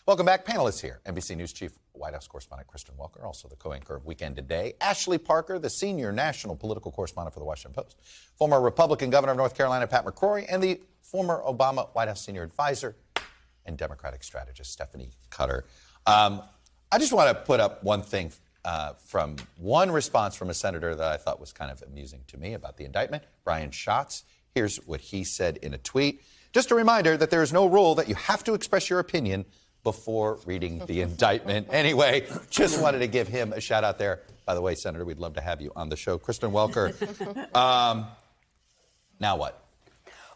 Welcome back. Panelists here. NBC News Chief White House Correspondent Kristen Welker, also the co-anchor of Weekend Today. Ashley Parker, the senior national political correspondent for the Washington Post. Former Republican governor of North Carolina, Pat McCrory, and the former Obama White House senior advisor and Democratic strategist, Stephanie Cutter. I just want to put up one thing from one response from a senator that I thought was kind of amusing to me about the indictment, Brian Schatz. Here's what he said in a tweet. Just a reminder that there is no rule that you have to express your opinion before reading the indictment. Anyway, just wanted to give him a shout out there. By the way, Senator, we'd love to have you on the show. Kristen Welker, now what?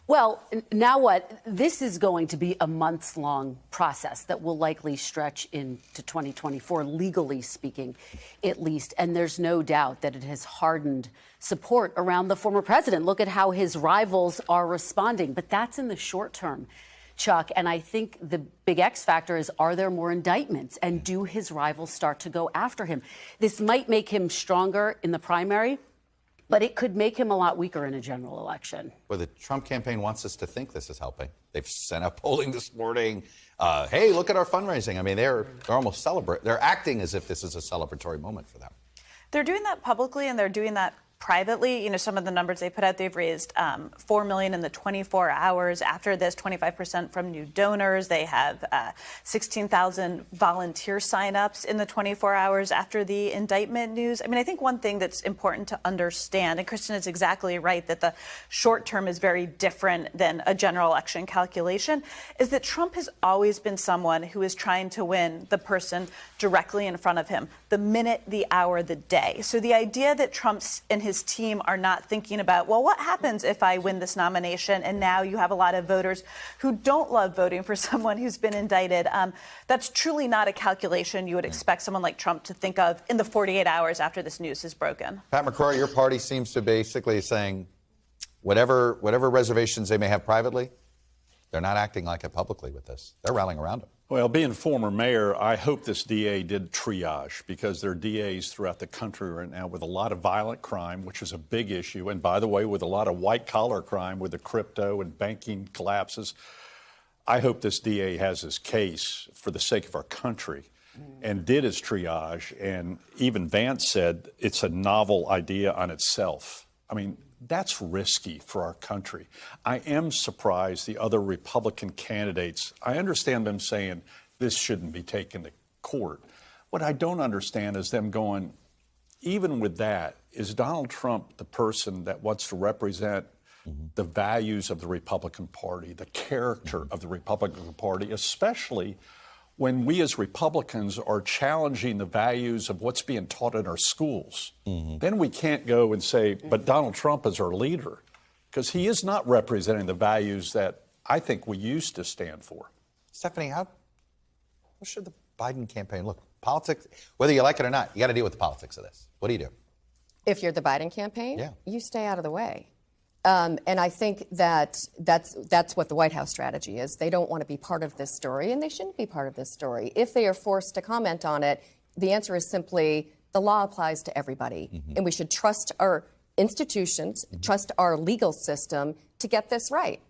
Well, now what? This is going to be a months-long process that will likely stretch into 2024, legally speaking, at least. And there's no doubt that it has hardened support around the former president. Look at how his rivals are responding. But that's in the short term, Chuck. And I think the big X factor is, are there more indictments? And do his rivals start to go after him? This might make him stronger in the primary, but it could make him a lot weaker in a general election. Well, the Trump campaign wants us to think this is helping. They've sent out polling this morning. Hey, look at our fundraising. I mean, they're almost they're acting as if this is a celebratory moment for them. They're doing that publicly, and they're doing that privately. You know, some of the numbers they put out, they've raised $4 million in the 24 hours after this, 25% from new donors. They have 16,000 volunteer signups in the 24 hours after the indictment news. I mean, I think one thing that's important to understand, and Kristen is exactly right, that the short term is very different than a general election calculation, is that Trump has always been someone who is trying to win the person directly in front of him, the minute, the hour, the day. So the idea that Trump and his team are not thinking about, well, what happens if I win this nomination? And now you have a lot of voters who don't love voting for someone who's been indicted. That's truly not a calculation you would expect someone like Trump to think of in the 48 hours after this news is broken. Pat McCrory, your party seems to basically saying whatever reservations they may have privately, they're not acting like it publicly with this. They're rallying around him. Well, being former mayor, I hope this DA did triage, because there are DAs throughout the country right now with a lot of violent crime, which is a big issue. And by the way, with a lot of white-collar crime with the crypto and banking collapses. I hope this DA has his case for the sake of our country and did his triage. And even Vance said it's a novel idea on itself. I mean, that's risky for our country. I am surprised the other Republican candidates, I understand them saying this shouldn't be taken to court. What I don't understand is them going, even with that, is Donald Trump the person that wants to represent the values of the Republican Party, the character of the Republican Party, especially when we as Republicans are challenging the values of what's being taught in our schools? Then we can't go and say, but Donald Trump is our leader, because he is not representing the values that I think we used to stand for. Stephanie, how should the Biden campaign look? Politics, whether you like it or not, you got to deal with the politics of this. What do you do? If you're the Biden campaign, yeah, you stay out of the way. And I think that's what the White House strategy is. They don't want to be part of this story, and they shouldn't be part of this story. If they are forced to comment on it, the answer is simply the law applies to everybody. And we should trust our institutions, trust our legal system to get this right,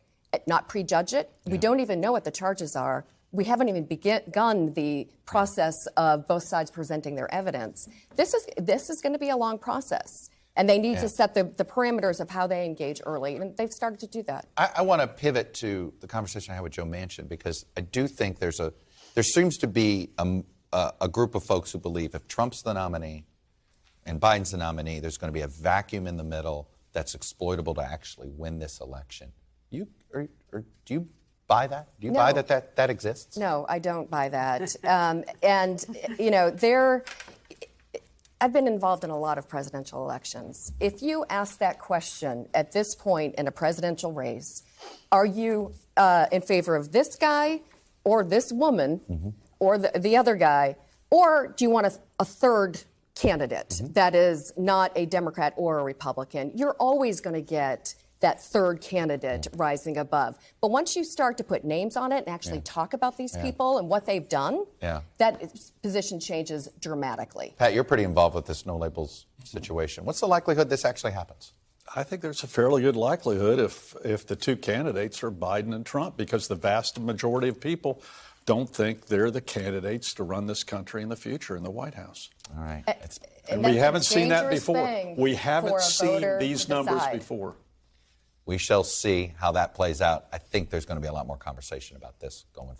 not prejudge it. Yeah. We don't even know what the charges are. We haven't even begun the process of both sides presenting their evidence. This is going to be a long process. And they need to set the parameters of how they engage early, and they've started to do that. I want to pivot to the conversation I had with Joe Manchin, because I do think there seems to be a group of folks who believe if Trump's the nominee and Biden's the nominee, there's going to be a vacuum in the middle that's exploitable to actually win this election. Do you buy that? Do you buy that exists? No, I don't buy that. And you know, I've been involved in a lot of presidential elections. If you ask that question at this point in a presidential race, are you in favor of this guy or this woman or the other guy, or do you want a third candidate that is not a Democrat or a Republican? You're always going to get that third candidate rising above. But once you start to put names on it and actually talk about these people and what they've done, that position changes dramatically. Pat, you're pretty involved with this no labels situation. What's the likelihood this actually happens? I think there's a fairly good likelihood if the two candidates are Biden and Trump, because the vast majority of people don't think they're the candidates to run this country in the future in the White House. All right. And we haven't seen that before. We for haven't a seen voter these to numbers decide. before. We shall see how that plays out. I think there's going to be a lot more conversation about this going forward.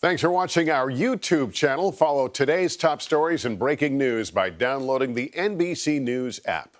Thanks for watching our YouTube channel. Follow today's top stories and breaking news by downloading the NBC News app.